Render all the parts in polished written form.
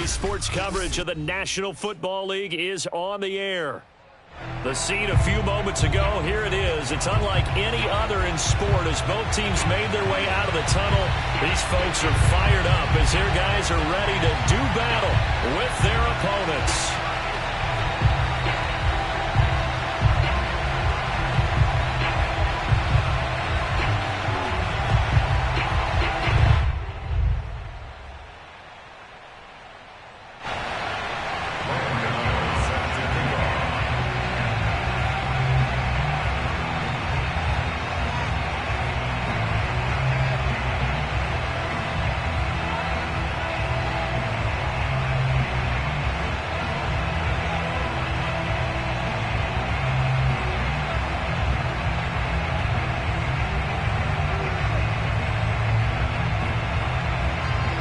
Today's sports coverage of the National Football League is on the air. The scene a few moments ago, here it is. It's unlike any other in sport as both teams made their way out of the tunnel. These folks are fired up as their guys are ready to do battle with their opponents.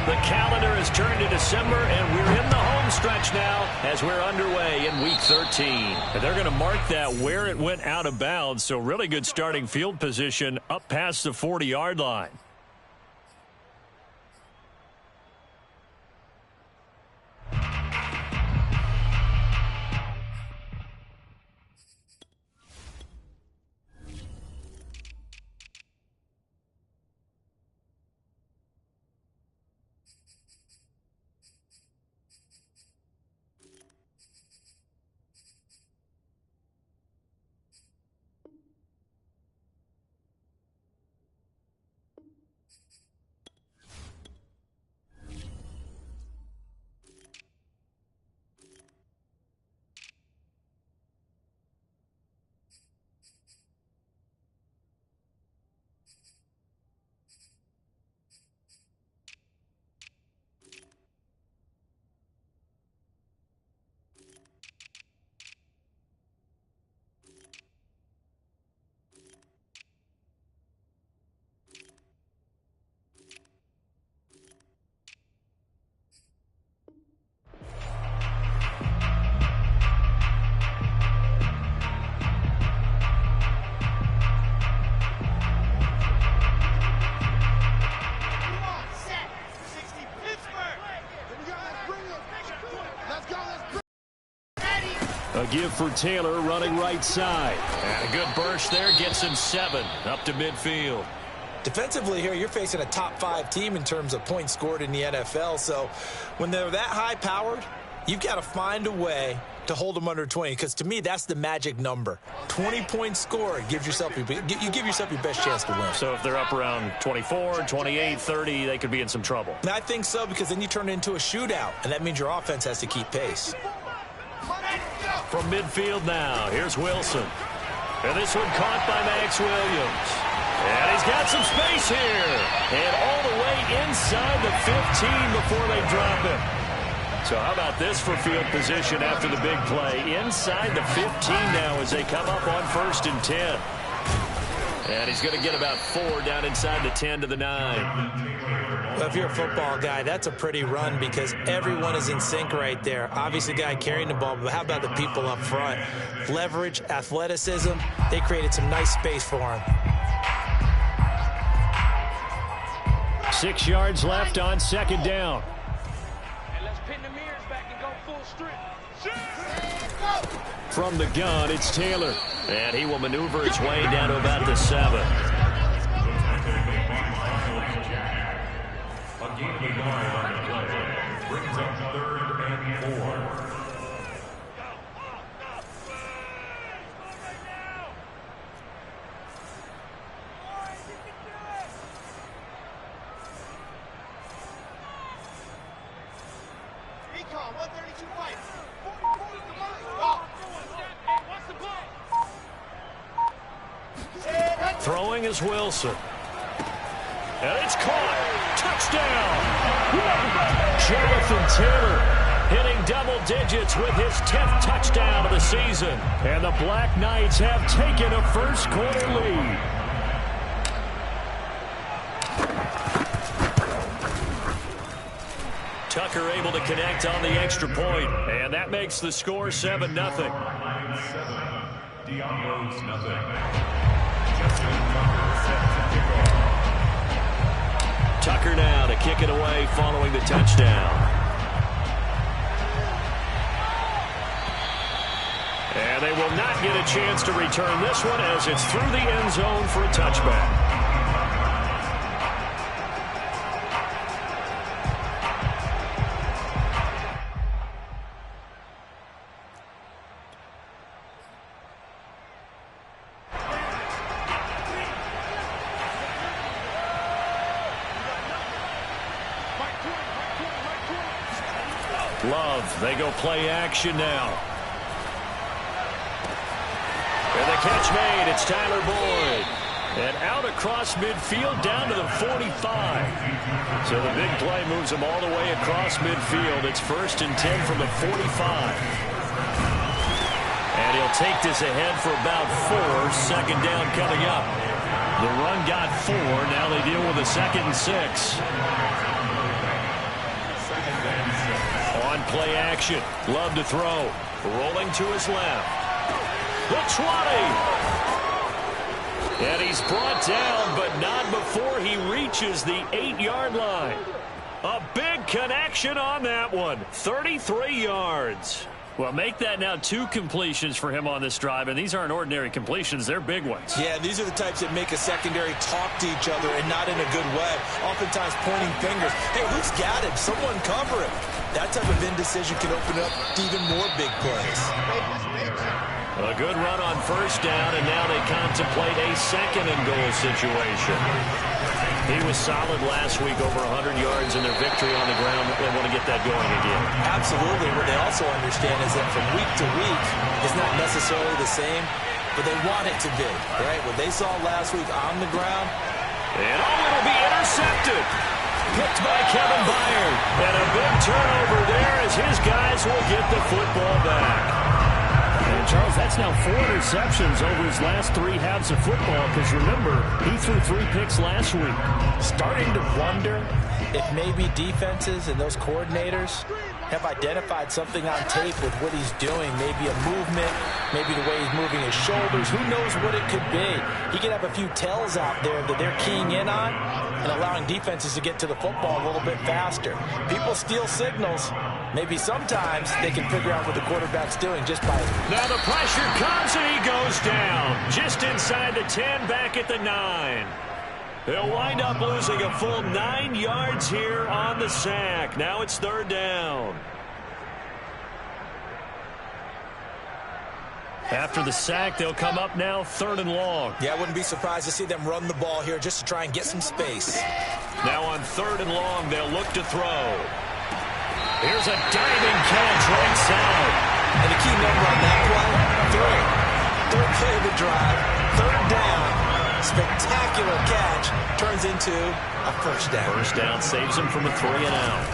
The calendar has turned to December, and we're in the home stretch now as we're underway in Week 13. And they're going to mark that where it went out of bounds, so really good starting field position up past the 40-yard line. A give for Taylor running right side. And a good burst there gets him 7 up to midfield. Defensively here, you're facing a top-5 team in terms of points scored in the NFL. So when they're that high-powered, you've got to find a way to hold them under 20. Because to me, that's the magic number. 20 points scored gives yourself you give yourself your best chance to win. So if they're up around 24, 28, 30, they could be in some trouble. And I think so, because then you turn it into a shootout, and that means your offense has to keep pace. From midfield now, here's Wilson. And this one caught by Max Williams. And he's got some space here. And all the way inside the 15 before they drop him. So how about this for field position after the big play? Inside the 15 now as they come up on 1st and 10. And he's going to get about 4 down inside the 10 to the 9. Well, if you're a football guy, that's a pretty run because everyone is in sync right there. Obviously, the guy carrying the ball, but how about the people up front? Leverage, athleticism, they created some nice space for him. 6 yards left on 2nd down. And let's pin the mirrors back and go full strip. From the gun, it's Taylor. And he will maneuver his way down to about the 7. Brings up 3rd and 4. Throwing is Wilson. And it's caught. Touchdown. Jonathan Taylor hitting double digits with his 10th touchdown of the season. And the Black Knights have taken a first-quarter lead. Tucker able to connect on the extra point. And that makes the score 7-0. Diablos nothing. Tucker now to kick it away following the touchdown. will not get a chance to return this one as it's through the end zone for a touchback. Love, they go play action now. And the catch made, it's Tyler Boyd. And out across midfield down to the 45. So the big play moves him all the way across midfield. It's 1st and 10 from the 45. And he'll take this ahead for about 4. 2nd down coming up. The run got 4. Now they deal with a 2nd and 6. On play action. Love to throw. Rolling to his left. The 20. And he's brought down, but not before he reaches the 8-yard line. A big connection on that one. 33 yards. Well, make that now 2 completions for him on this drive, and these aren't ordinary completions. They're big ones. Yeah, these are the types that make a secondary talk to each other and not in a good way. Oftentimes pointing fingers. Hey, who's got him? Someone cover him. That type of indecision can open up to even more big plays. A good run on 1st down, and now they contemplate a 2nd and goal situation. He was solid last week, over 100 yards in their victory on the ground. They want to get that going again. Absolutely. What they also understand is that from week to week is not necessarily the same, but they want it to be, right? What they saw last week on the ground. And it'll be intercepted. Picked by Kevin Byard. And a big turnover there as his guys will get the football back. And Charles, that's now 4 interceptions over his last 3 halves of football, because remember, he threw 3 picks last week. Starting to wonder if maybe defenses and those coordinators have identified something on tape with what he's doing. Maybe a movement, maybe the way he's moving his shoulders. Who knows what it could be? He could have a few tells out there that they're keying in on and allowing defenses to get to the football a little bit faster. People steal signals. Maybe sometimes they can figure out what the quarterback's doing just by... Now the pressure comes and he goes down. Just inside the 10, back at the 9. They'll wind up losing a full 9 yards here on the sack. Now it's 3rd down. After the sack, they'll come up now 3rd and long. Yeah, I wouldn't be surprised to see them run the ball here just to try and get some space. Now on 3rd and long, they'll look to throw. Here's a diving catch right side. And the key number on that play, 3. 3rd play of the drive, 3rd down. Spectacular catch turns into a 1st down. 1st down saves him from a 3 and out.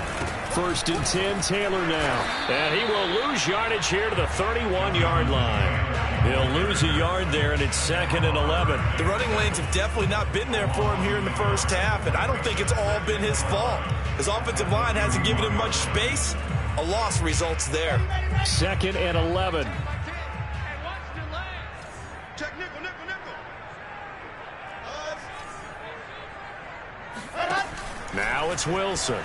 1st and 10, Taylor now. And he will lose yardage here to the 31-yard line. He'll lose a yard there, and it's 2nd and 11. The running lanes have definitely not been there for him here in the 1st half, and I don't think it's all been his fault. His offensive line hasn't given him much space. A loss results there. 2nd and 11. Now it's Wilson.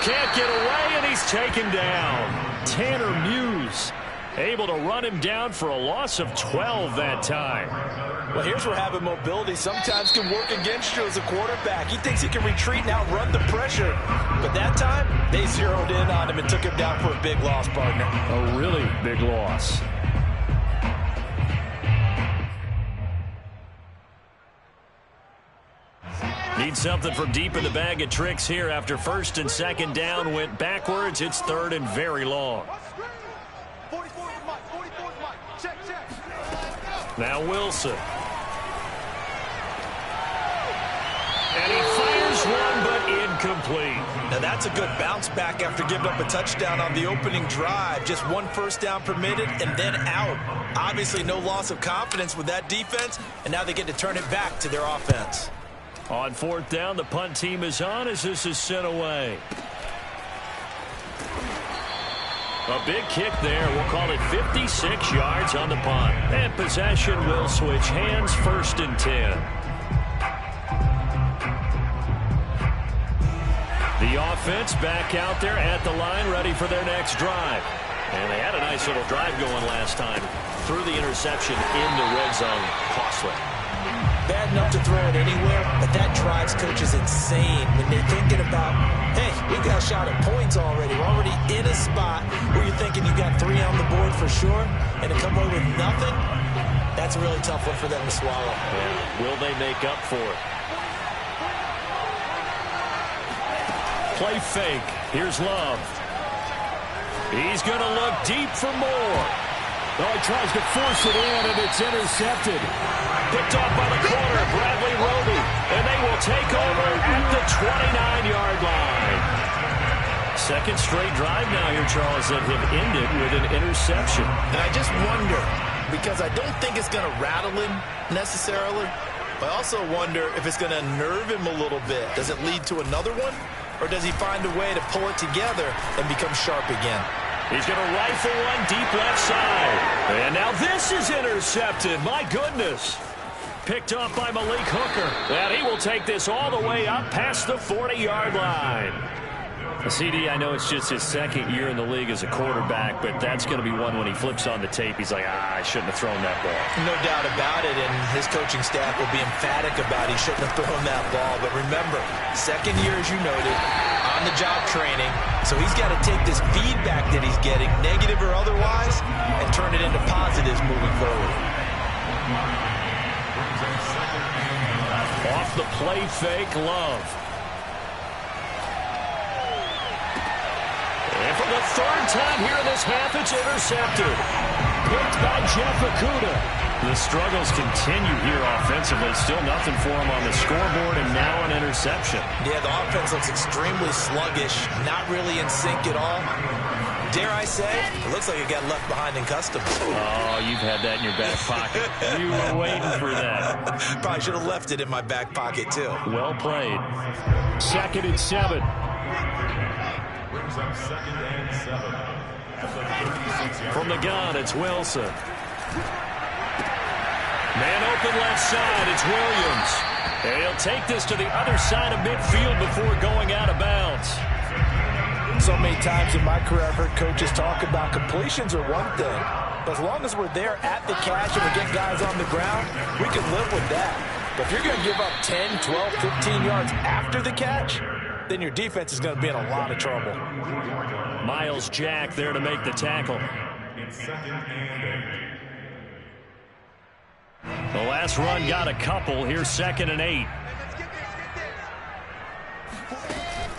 Can't get away, and he's taken down. Tanner Muse able to run him down for a loss of 12 that time. Well, here's where having mobility sometimes can work against you as a quarterback. He thinks he can retreat and outrun the pressure. But that time, they zeroed in on him and took him down for a big loss, partner. A really big loss. Need something from deep in the bag of tricks here after 1st and 2nd down went backwards. It's 3rd and very long. Now Wilson. And he fires one, but incomplete. Now that's a good bounce back after giving up a touchdown on the opening drive. Just 1 1st down permitted and then out. Obviously no loss of confidence with that defense, and now they get to turn it back to their offense. On 4th down, the punt team is on as this is sent away. A big kick there. We'll call it 56 yards on the punt. And possession will switch hands, 1st and 10. The offense back out there at the line, ready for their next drive. And they had a nice little drive going last time. Threw the interception in the red zone. Costly. Bad enough to throw it anywhere, but that drives coaches insane when they're thinking about, hey, we've got a shot at points already. We're already in a spot where you're thinking you got 3 on the board for sure, and to come away with nothing, that's a really tough one for them to swallow. Yeah. Will they make up for it? Play fake. Here's Love. He's going to look deep for more. Oh, he tries to force it in, and it's intercepted. Picked off by the corner, Bradley Roby. And they will take over at the 29-yard line. Second straight drive now here, Charles, that have ended with an interception. And I just wonder, because I don't think it's going to rattle him necessarily, but I also wonder if it's going to nerve him a little bit. Does it lead to another one? Or does he find a way to pull it together and become sharp again? He's going to rifle one deep left side. And now this is intercepted. My goodness. Picked off by Malik Hooker. And he will take this all the way up past the 40-yard line. CD, I know it's just his second year in the league as a quarterback, but that's going to be one when he flips on the tape. He's like, I shouldn't have thrown that ball. No doubt about it, and his coaching staff will be emphatic about he shouldn't have thrown that ball. But remember, second year, as you noted, on-the-job training, so he's got to take this feedback that he's getting, negative or otherwise, and turn it into positives moving forward. Off the play fake, Love. And for the third time here in this half, it's intercepted. Picked by Jeff Okudah. The struggles continue here offensively. Still nothing for him on the scoreboard, and now an interception. Yeah, the offense looks extremely sluggish, not really in sync at all. Dare I say, it looks like it got left behind in customs. Oh, you've had that in your back pocket. You were waiting for that. Probably should have left it in my back pocket, too. Well played. 2nd and 7. Brings up 2nd and 7. From the gun, it's Wilson. Man open left side, it's Williams. And he'll take this to the other side of midfield before going out of bounds. So many times in my career I've heard coaches talk about completions are one thing. But as long as we're there at the catch and we get guys on the ground, we can live with that. But if you're going to give up 10, 12, 15 yards after the catch, then your defense is going to be in a lot of trouble. Miles Jack there to make the tackle. It's 2nd and 8. The last run got a couple. Here's 2nd and 8.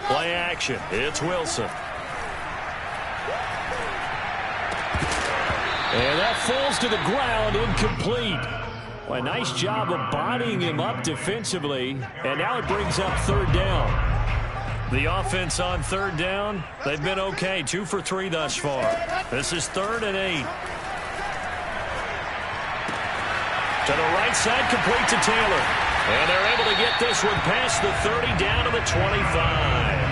Play action. It's Wilson. And that falls to the ground, incomplete. Well, a nice job of bodying him up defensively. And now it brings up 3rd down. The offense on 3rd down, they've been okay. 2 for 3 thus far. This is 3rd and 8. To the right side, complete to Taylor. And they're able to get this one past the 30 down to the 25.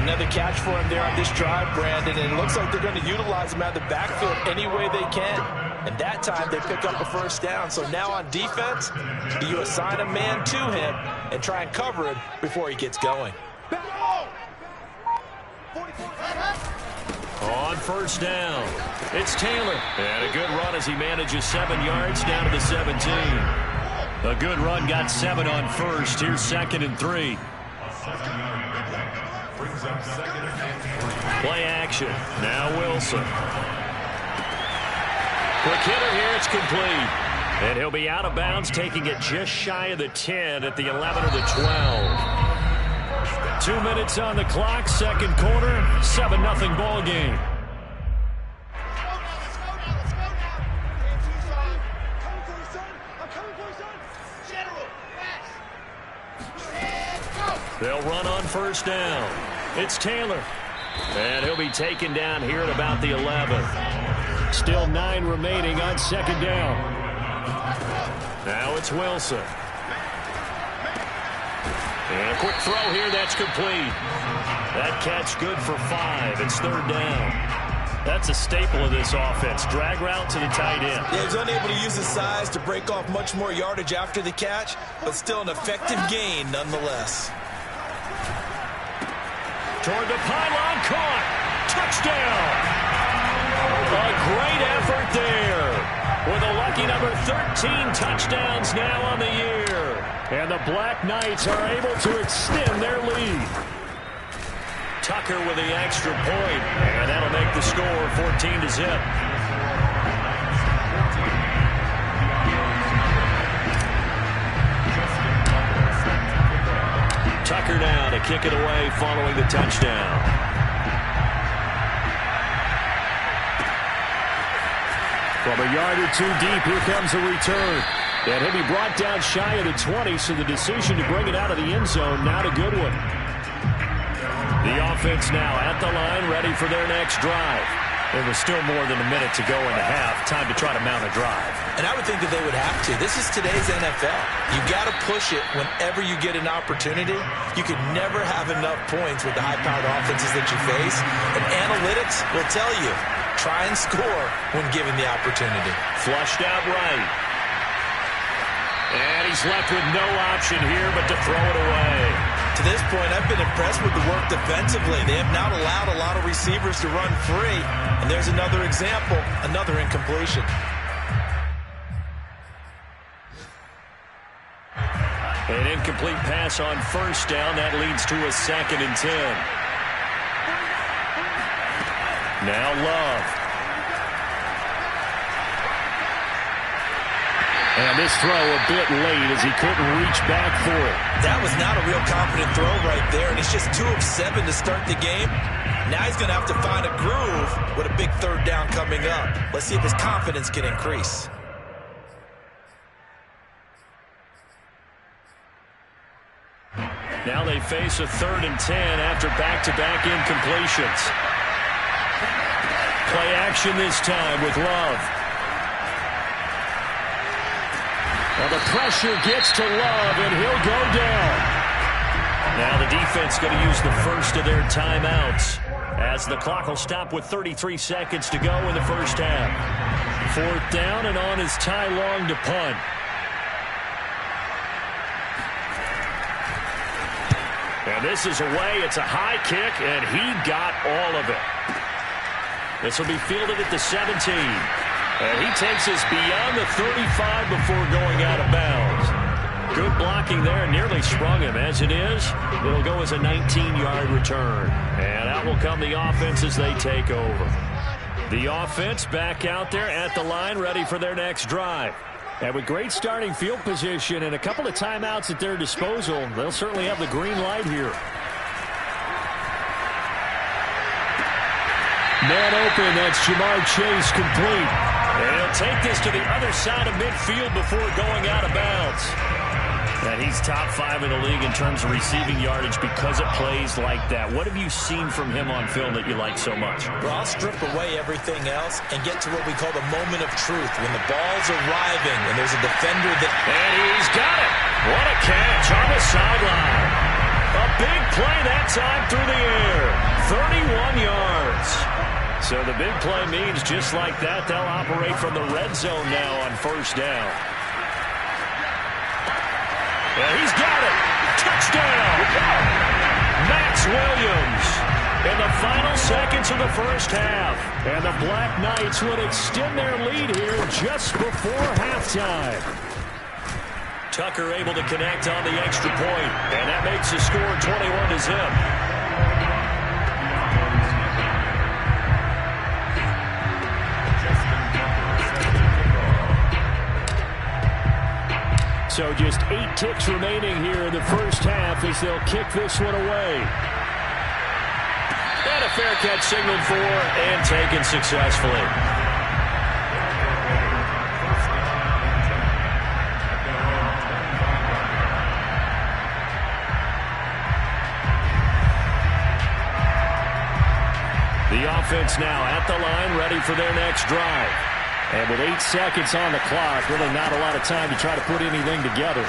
Another catch for him there on this drive, Brandon, and it looks like they're going to utilize him out of the backfield any way they can. And that time they pick up a 1st down. So now on defense, you assign a man to him and try and cover him before he gets going. On 1st down, it's Taylor. And a good run as he manages 7 yards down to the 17. A good run got 7 on 1st. Here's 2nd and 3. Play action. Now Wilson. Quick hitter here. It's complete. And he'll be out of bounds, taking it just shy of the 10 at the 11 or the 12. 2 minutes on the clock, 2nd quarter, 7-0 ball game. They'll run on 1st down. It's Taylor. And he'll be taken down here at about the 11. Still 9 remaining on 2nd down. Now it's Wilson. And a quick throw here, that's complete. That catch good for 5. It's 3rd down. That's a staple of this offense. Drag route to the tight end. Yeah, he's unable to use his size to break off much more yardage after the catch, but still an effective gain nonetheless. Toward the pylon, caught. Touchdown. A great effort there. With a lucky number 13 touchdowns now on the year. And the Black Knights are able to extend their lead. Tucker with the extra point. And that'll make the score 14-0. Tucker now to kick it away following the touchdown. From a yard or two deep, here comes a return. And he'll be brought down shy of the 20, so the decision to bring it out of the end zone, not a good one. The offense now at the line, ready for their next drive. There was still more than a minute to go in the half. Time to try to mount a drive. And I would think that they would have to. This is today's NFL. You got to push it whenever you get an opportunity. You could never have enough points with the high-powered offenses that you face. And analytics will tell you, try and score when given the opportunity. Flushed out right. And he's left with no option here but to throw it away. To this point, I've been impressed with the work defensively. They have not allowed a lot of receivers to run free. And there's another example, another incompletion. An incomplete pass on first down. That leads to a 2nd and 10. Now Love. And this throw a bit late as he couldn't reach back for it. That was not a real confident throw right there, and he's just 2 of 7 to start the game. Now he's going to have to find a groove with a big 3rd down coming up. Let's see if his confidence can increase. Now they face a 3rd and 10 after back-to-back incompletions. Play action this time with Love. Well, the pressure gets to Love, and he'll go down. Now the defense going to use the first of their timeouts as the clock will stop with 33 seconds to go in the first half. 4th down, and on is Ty Long to punt. And this is away. It's a high kick, and he got all of it. This will be fielded at the 17. And he takes us beyond the 35 before going out of bounds. Good blocking there. Nearly sprung him. As it is, it'll go as a 19-yard return. And out will come the offense as they take over. The offense back out there at the line, ready for their next drive. And with great starting field position and a couple of timeouts at their disposal, they'll certainly have the green light here. Man open, that's Jamar Chase complete. And he'll take this to the other side of midfield before going out of bounds. And he's top 5 in the league in terms of receiving yardage because it plays like that. What have you seen from him on film that you like so much? Well, I'll strip away everything else and get to what we call the moment of truth. When the ball's arriving and there's a defender that... And he's got it. What a catch on the sideline. A big play that time through the air. 31 yards. So the big play means just like that, they'll operate from the red zone now on 1st down. And he's got it. Touchdown. Max Williams in the final seconds of the first half. And the Black Knights would extend their lead here just before halftime. Tucker able to connect on the extra point. And that makes the score 21-0. So just 8 ticks remaining here in the first half as they'll kick this one away. And a fair catch signaled for and taken successfully. The offense now at the line, ready for their next drive. And with 8 seconds on the clock, really not a lot of time to try to put anything together.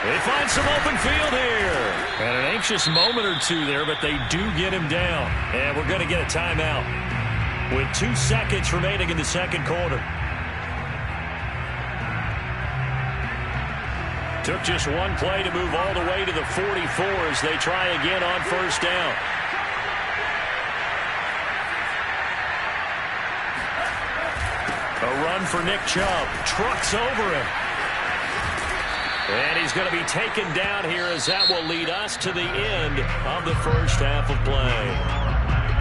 They find some open field here. And an anxious moment or two there, but they do get him down. And we're going to get a timeout with 2 seconds remaining in the second quarter. Took just one play to move all the way to the 44 as they try again on 1st down. A run for Nick Chubb. Trucks over him. And he's going to be taken down here as that will lead us to the end of the first half of play.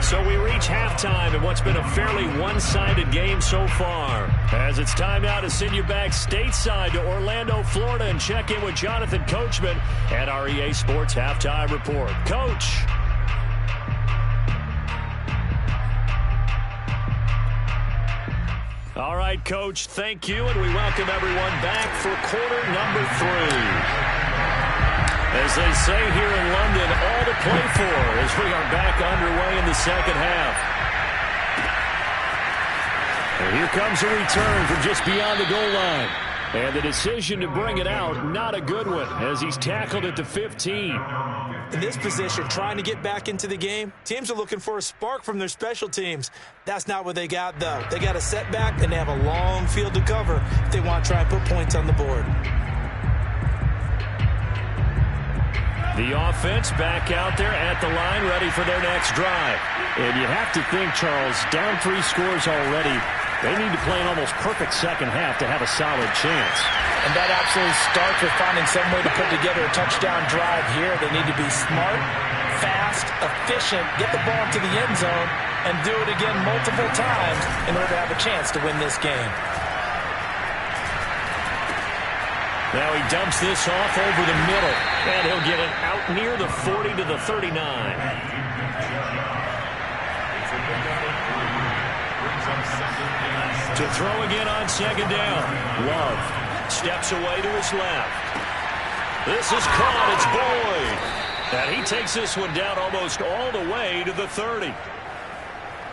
So we reach halftime in what's been a fairly one-sided game so far. As it's time now to send you back stateside to Orlando, Florida, and check in with Jonathan Coachman at our EA Sports Halftime Report. Coach. All right, Coach, thank you, and we welcome everyone back for quarter number 3. As they say here in London, all to play for as we are back underway in the second half. And here comes a return from just beyond the goal line. And the decision to bring it out, not a good one, as he's tackled at the 15. In this position, trying to get back into the game, teams are looking for a spark from their special teams. That's not what they got, though. They got a setback, and they have a long field to cover if they want to try and put points on the board. The offense back out there at the line, ready for their next drive. And you have to think, Charles, down 3 scores already. They need to play an almost perfect second half to have a solid chance. And that absolutely starts with finding some way to put together a touchdown drive here. They need to be smart, fast, efficient, get the ball into the end zone, and do it again multiple times in order to have a chance to win this game. Now he dumps this off over the middle, and he'll get it out near the 40 to the 39. To throw again on second down. Love steps away to his left. This is caught. It's Boyd. And he takes this one down almost all the way to the 30.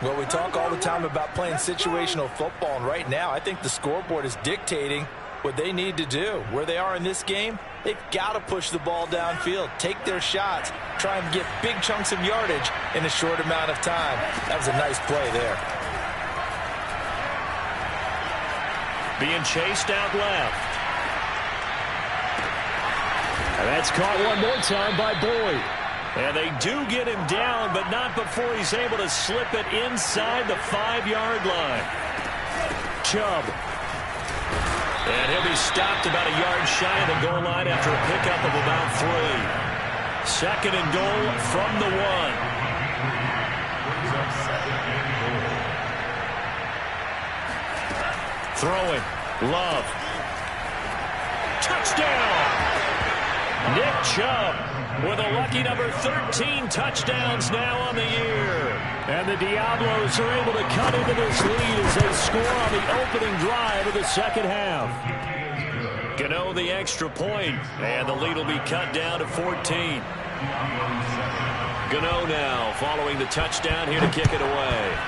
Well, we talk all the time about playing situational football, and right now I think the scoreboard is dictating what they need to do. Where they are in this game, they've got to push the ball downfield, take their shots, try and get big chunks of yardage in a short amount of time. That was a nice play there. Being chased out left. And that's caught one more time by Boyd. And they do get him down, but not before he's able to slip it inside the 5-yard line. Chubb. And he'll be stopped about a yard shy of the goal line after a pickup of about 3. Second and goal from the 1. Throwing. Love. Touchdown! Nick Chubb with a lucky number 13 touchdowns now on the year. And the Diablos are able to cut into this lead as they score on the opening drive of the second half. Gano the extra point, and the lead will be cut down to 14. Gano now following the touchdown here to kick it away.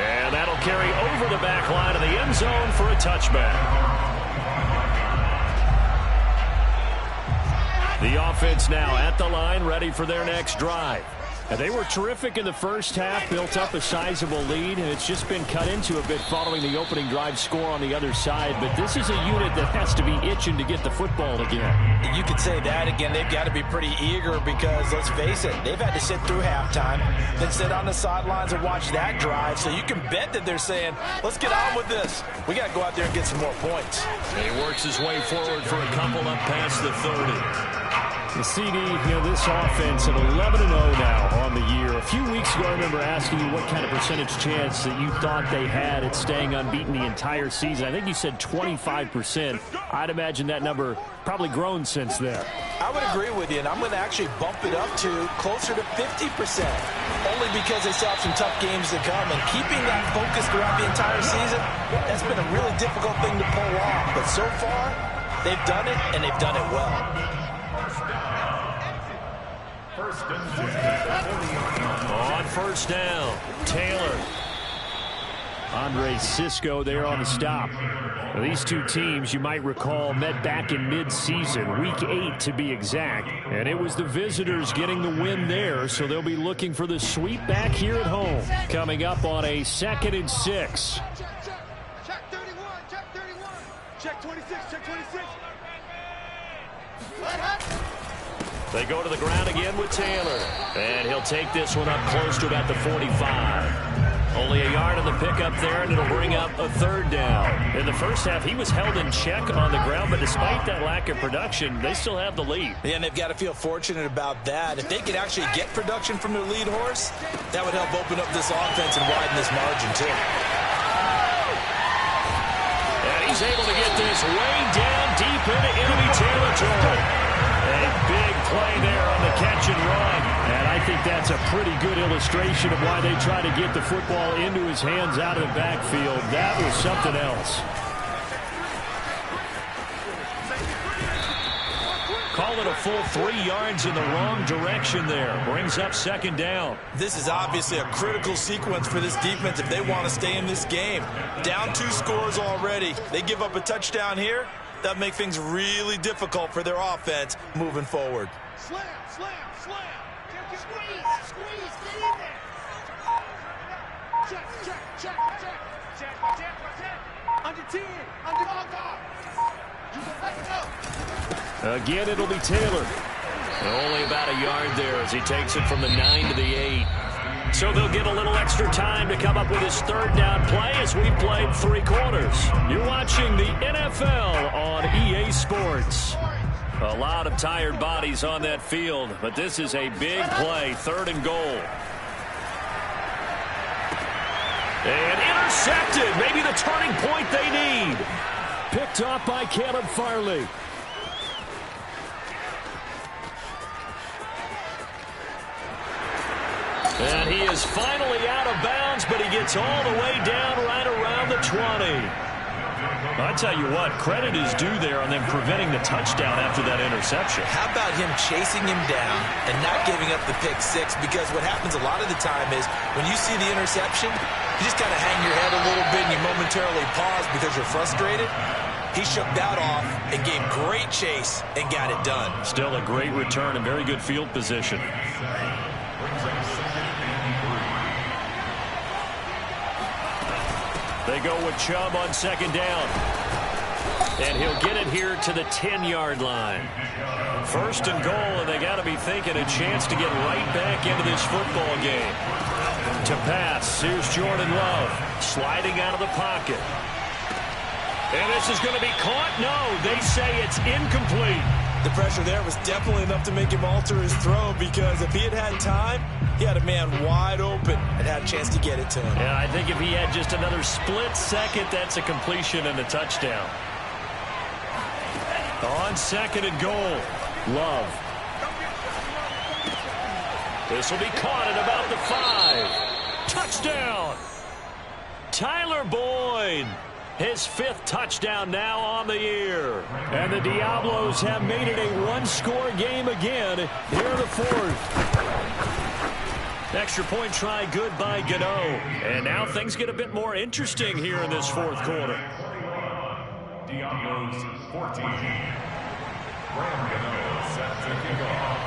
And that'll carry over the back line of the end zone for a touchback. The offense now at the line, ready for their next drive. And they were terrific in the first half, built up a sizable lead, and it's just been cut into a bit following the opening drive score on the other side. But this is a unit that has to be itching to get the football again. You could say that again. They've got to be pretty eager because, let's face it, they've had to sit through halftime, then sit on the sidelines and watch that drive. So you can bet that they're saying, let's get on with this. We got to go out there and get some more points. And he works his way forward for a couple up past the 30. The CD, this offense at 11-0 now on the year. A few weeks ago, I remember asking you what kind of percentage chance that you thought they had at staying unbeaten the entire season. I think you said 25%. I'd imagine that number probably grown since then. I would agree with you, and I'm going to actually bump it up to closer to 50%, only because they still have some tough games to come, and keeping that focus throughout the entire season, that's been a really difficult thing to pull off. But so far, they've done it, and they've done it well. On first down, Taylor. Andre Cisco there on the stop. Now, these two teams, you might recall, met back in mid-season, week 8 to be exact. And it was the visitors getting the win there, so they'll be looking for the sweep back here at home. Coming up on a 2nd and 6. Check 31, check 31. Check 26, check 26. They go to the ground again with Taylor. And he'll take this one up close to about the 45. Only a yard on the pickup there, and it'll bring up a third down. In the first half, he was held in check on the ground, but despite that lack of production, they still have the lead. Yeah, and they've got to feel fortunate about that. If they could actually get production from their lead horse, that would help open up this offense and widen this margin, too. And he's able to get this way down deep into enemy territory. A big play there on the catch and run. And I think that's a pretty good illustration of why they try to get the football into his hands out of the backfield. That was something else. Call it a full 3 yards in the wrong direction there. Brings up second down. This is obviously a critical sequence for this defense if they want to stay in this game. Down 2 scores already. They give up a touchdown here. That makes things really difficult for their offense moving forward. Slam, slam, slam. Squeeze, squeeze, get in there. Check, check, check, check. Check, check, check. Under 10, under guard. You can let go. Again, it'll be Taylor. Only about a yard there as he takes it from the 9 to the 8. So they'll get a little extra time to come up with his third down play as we've played 3 quarters. You're watching the NFL on EA Sports. A lot of tired bodies on that field, but this is a big play, 3rd and goal. And intercepted, maybe the turning point they need. Picked off by Caleb Farley. And he is finally out of bounds, but he gets all the way down right around the 20. I tell you what, credit is due there on them preventing the touchdown after that interception. How about him chasing him down and not giving up the pick 6? Because what happens a lot of the time is when you see the interception, you just kind of hang your head a little bit and you momentarily pause because you're frustrated. He shook that off and gave great chase and got it done. Still a great return and very good field position. They go with Chubb on second down. And he'll get it here to the 10-yard line. 1st and goal, and they got to be thinking a chance to get right back into this football game. To pass, here's Jordan Love, sliding out of the pocket. And this is going to be caught? No, they say it's incomplete. The pressure there was definitely enough to make him alter his throw because if he had had time, he had a man wide open and had a chance to get it to him. Yeah, I think if he had just another split second, that's a completion and a touchdown. On 2nd and goal, Love. This will be caught at about the 5. Touchdown! Tyler Boyd. His 5th touchdown now on the year. And the Diablos have made it a 1-score game again here in the 4th. Extra point try good by Gano. And now things get a bit more interesting here in this 4th quarter. Diablos 14. Ram Gano set to kick off.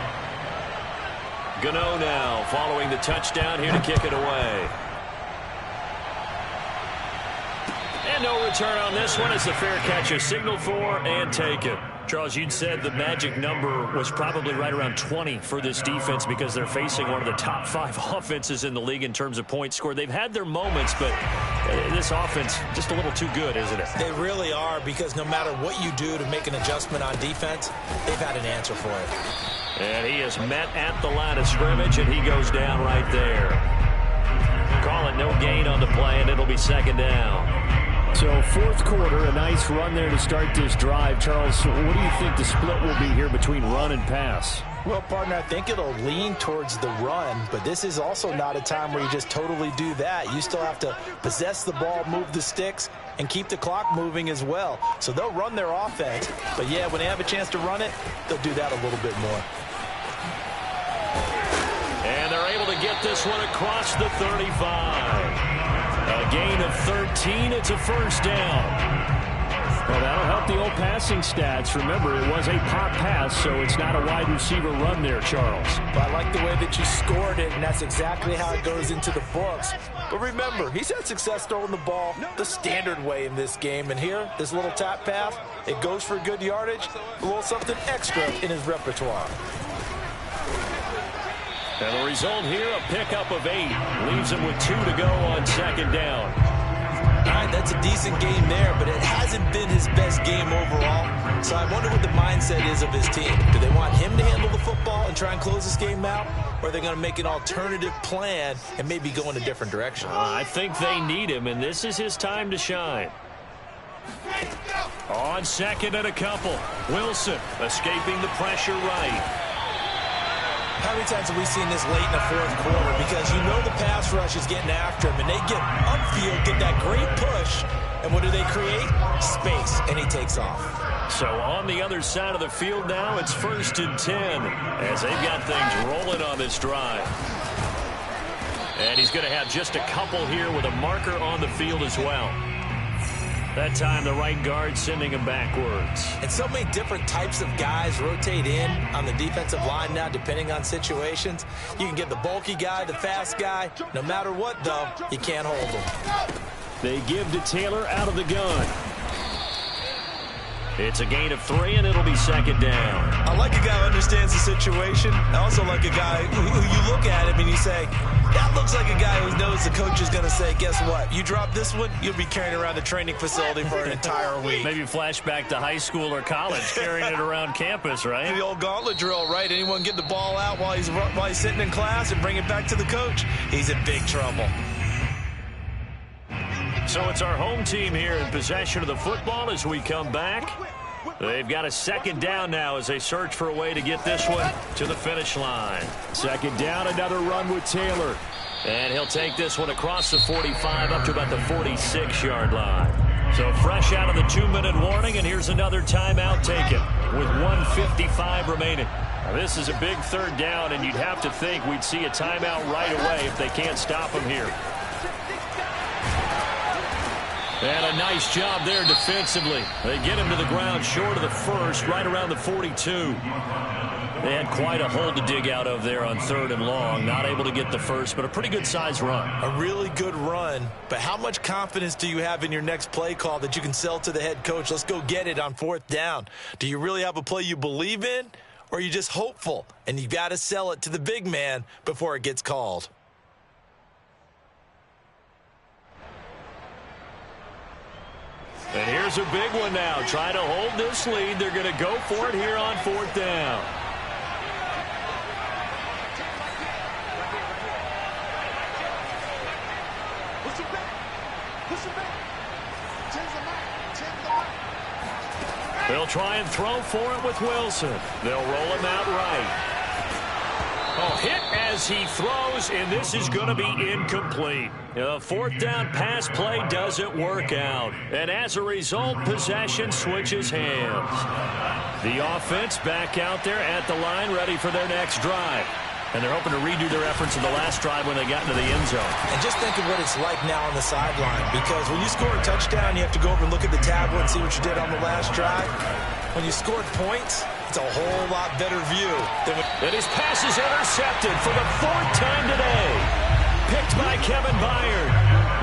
Gano now following the touchdown here to kick it away. And no return on this one as the fair catch is signaled for and taken. Charles, you'd said the magic number was probably right around 20 for this defense because they're facing one of the top 5 offenses in the league in terms of points scored. They've had their moments, but this offense just a little too good, isn't it? They really are because no matter what you do to make an adjustment on defense, they've had an answer for it. And he is met at the line of scrimmage, and he goes down right there. Call it no gain on the play, and it'll be 2nd down. So 4th quarter, a nice run there to start this drive. Charles, what do you think the split will be here between run and pass? Well, partner, I think it'll lean towards the run, but this is also not a time where you just totally do that. You still have to possess the ball, move the sticks, and keep the clock moving as well. So they'll run their offense, but yeah, when they have a chance to run it, they'll do that a little bit more. And they're able to get this one across the 35. A gain of 13. It's a 1st down. Well, that'll help the old passing stats. Remember, it was a pop pass, so it's not a wide receiver run there, Charles. But I like the way that you scored it, and that's exactly how it goes into the books. But remember, he's had success throwing the ball the standard way in this game. And here, this little tap pass, it goes for good yardage, a little something extra in his repertoire. And the result here, a pickup of 8. Leaves him with 2 to go on second down. All right, that's a decent game there, but it hasn't been his best game overall. So I wonder what the mindset is of his team. Do they want him to handle the football and try and close this game out? Or are they going to make an alternative plan and maybe go in a different direction? I think they need him, and this is his time to shine. On second and a couple. Wilson escaping the pressure right. How many times have we seen this late in the fourth quarter? Because you know the pass rush is getting after him, and they get upfield, get that great push, and what do they create? Space, and he takes off. So on the other side of the field now, it's 1st and 10 as they've got things rolling on this drive. And he's going to have just a couple here with a marker on the field as well. That time, the right guard sending him backwards. And so many different types of guys rotate in on the defensive line now, depending on situations. You can get the bulky guy, the fast guy. No matter what, though, you can't hold them. They give to Taylor out of the gun. It's a gain of 3, and it'll be second down. I like a guy who understands the situation. I also like a guy who you look at him and you say, that looks like a guy who knows the coach is going to say, guess what? You drop this one, you'll be carrying around the training facility for an entire week. Maybe flashback to high school or college, carrying it around campus, right? The old gauntlet drill, right? Anyone get the ball out while he's sitting in class and bring it back to the coach? He's in big trouble. So it's our home team here in possession of the football as we come back. They've got a second down now as they search for a way to get this one to the finish line. Second down, another run with Taylor. And he'll take this one across the 45 up to about the 46-yard line. So fresh out of the 2-minute warning, and here's another timeout taken with 1:55 remaining. Now, this is a big third down, and you'd have to think we'd see a timeout right away if they can't stop him here. And a nice job there defensively. They get him to the ground short of the first, right around the 42. They had quite a hole to dig out of there on 3rd and long. Not able to get the first, but a pretty good size run. A really good run. But how much confidence do you have in your next play call that you can sell to the head coach? Let's go get it on 4th down. Do you really have a play you believe in, or are you just hopeful? And you got to sell it to the big man before it gets called. And here's a big one now. Trying to hold this lead. They're going to go for it here on 4th down. They'll try and throw for it with Wilson. They'll roll him out right. Oh, hit as he throws, and this is going to be incomplete. 4th down pass play doesn't work out. And as a result, possession switches hands. The offense back out there at the line, ready for their next drive. And they're hoping to redo their efforts in the last drive when they got into the end zone. And just think of what it's like now on the sideline. Because when you score a touchdown, you have to go over and look at the tablet and see what you did on the last drive. When you scored points, it's a whole lot better view than when... And his pass is intercepted for the 4th time today. Picked by Kevin Byard.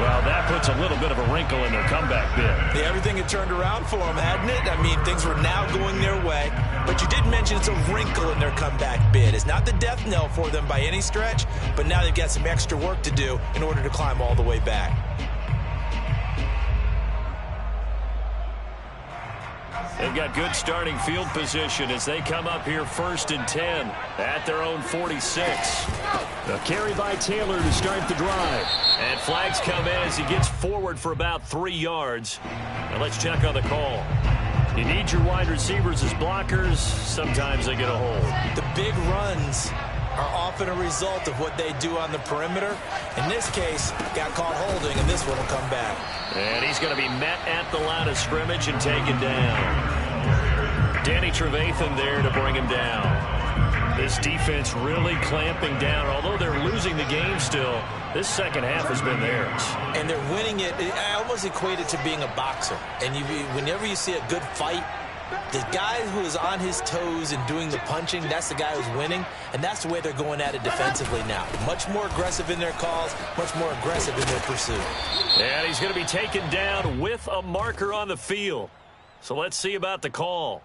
Well, that puts a little bit of a wrinkle in their comeback bid. Yeah, everything had turned around for them, hadn't it? I mean, things were now going their way. But you did mention it's a wrinkle in their comeback bid. It's not the death knell for them by any stretch, but now they've got some extra work to do in order to climb all the way back. They've got good starting field position as they come up here 1st and 10 at their own 46. A carry by Taylor to start the drive. And flags come in as he gets forward for about 3 yards. Now let's check on the call. You need your wide receivers as blockers. Sometimes they get a hold. The big runs are often a result of what they do on the perimeter. In this case, got caught holding, and this one will come back. And he's going to be met at the line of scrimmage and taken down. Danny Trevathan there to bring him down. This defense really clamping down. Although they're losing the game still, this second half has been theirs. And they're winning it. I almost equate it to being a boxer. And whenever you see a good fight, the guy who is on his toes and doing the punching, that's the guy who's winning. And that's the way they're going at it defensively now. Much more aggressive in their calls, much more aggressive in their pursuit. And he's going to be taken down with a marker on the field. So let's see about the call.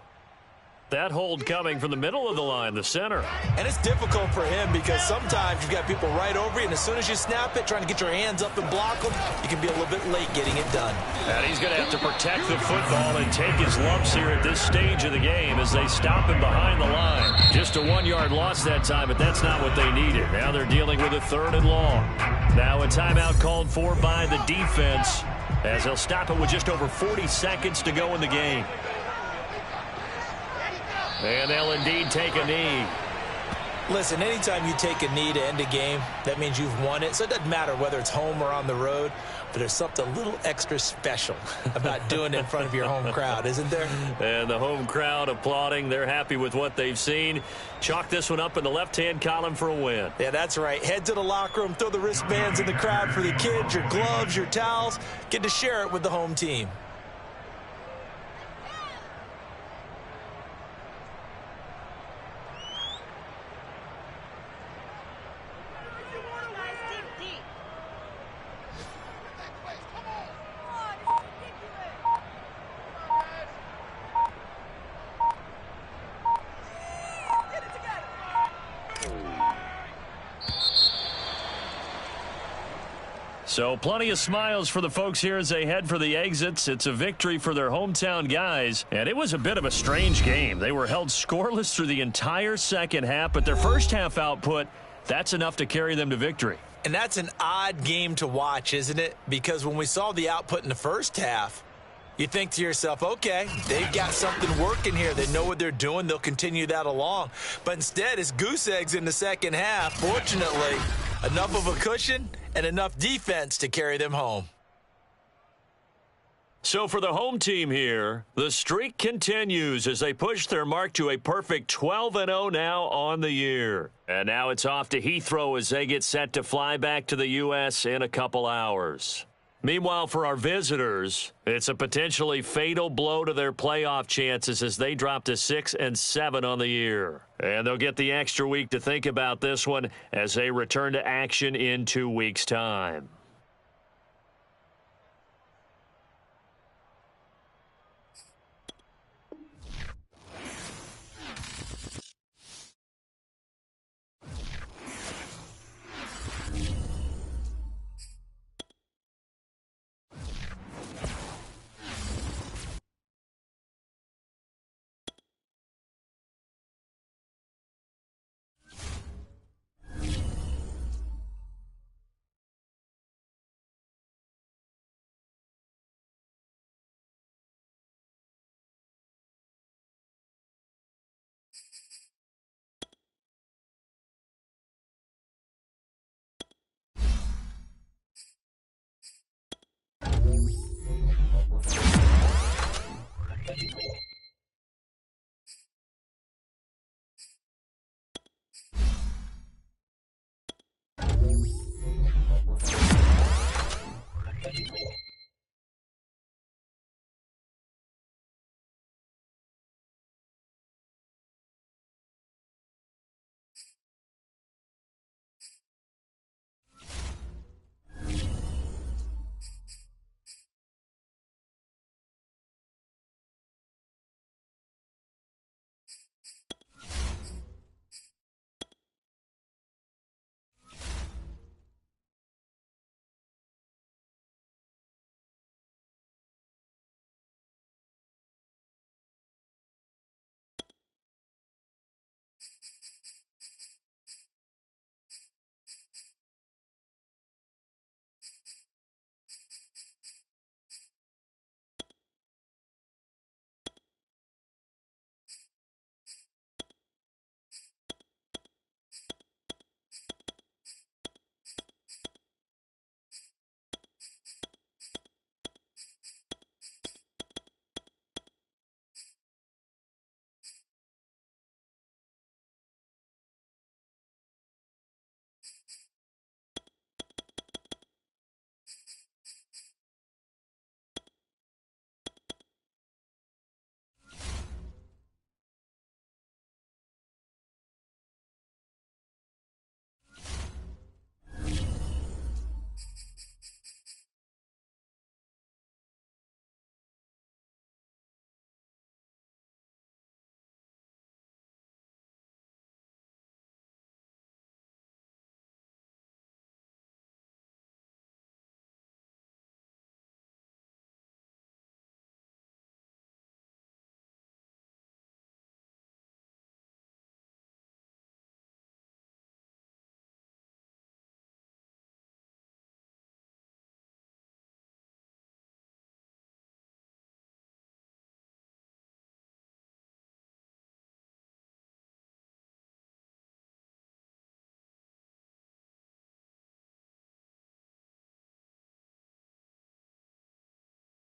That hold coming from the middle of the line, the center. And it's difficult for him because sometimes you've got people right over you, and as soon as you snap it, trying to get your hands up and block them, you can be a little bit late getting it done. And he's going to have to protect the football and take his lumps here at this stage of the game as they stop him behind the line. Just a 1-yard loss that time, but that's not what they needed. Now they're dealing with a 3rd and long. Now a timeout called for by the defense as they'll stop it with just over 40 seconds to go in the game. And they'll indeed take a knee. Listen, anytime you take a knee to end a game, that means you've won it. So it doesn't matter whether it's home or on the road, but there's something a little extra special about doing it in front of your home crowd, isn't there? And the home crowd applauding. They're happy with what they've seen. Chalk this one up in the left-hand column for a win. Yeah, that's right. Head to the locker room, throw the wristbands in the crowd for the kids, your gloves, your towels. Get to share it with the home team. So plenty of smiles for the folks here as they head for the exits. It's a victory for their hometown guys, and it was a bit of a strange game. They were held scoreless through the entire second half, but their first half output, that's enough to carry them to victory. And that's an odd game to watch, isn't it? Because when we saw the output in the first half, you think to yourself, okay, they've got something working here. They know what they're doing. They'll continue that along. But instead, it's goose eggs in the second half. Fortunately, enough of a cushion and enough defense to carry them home. So for the home team here, the streak continues as they push their mark to a perfect 12-0 now on the year. And now it's off to Heathrow as they get set to fly back to the U.S. in a couple hours. Meanwhile, for our visitors, it's a potentially fatal blow to their playoff chances as they drop to 6-7 on the year. And they'll get the extra week to think about this one as they return to action in 2 weeks' time.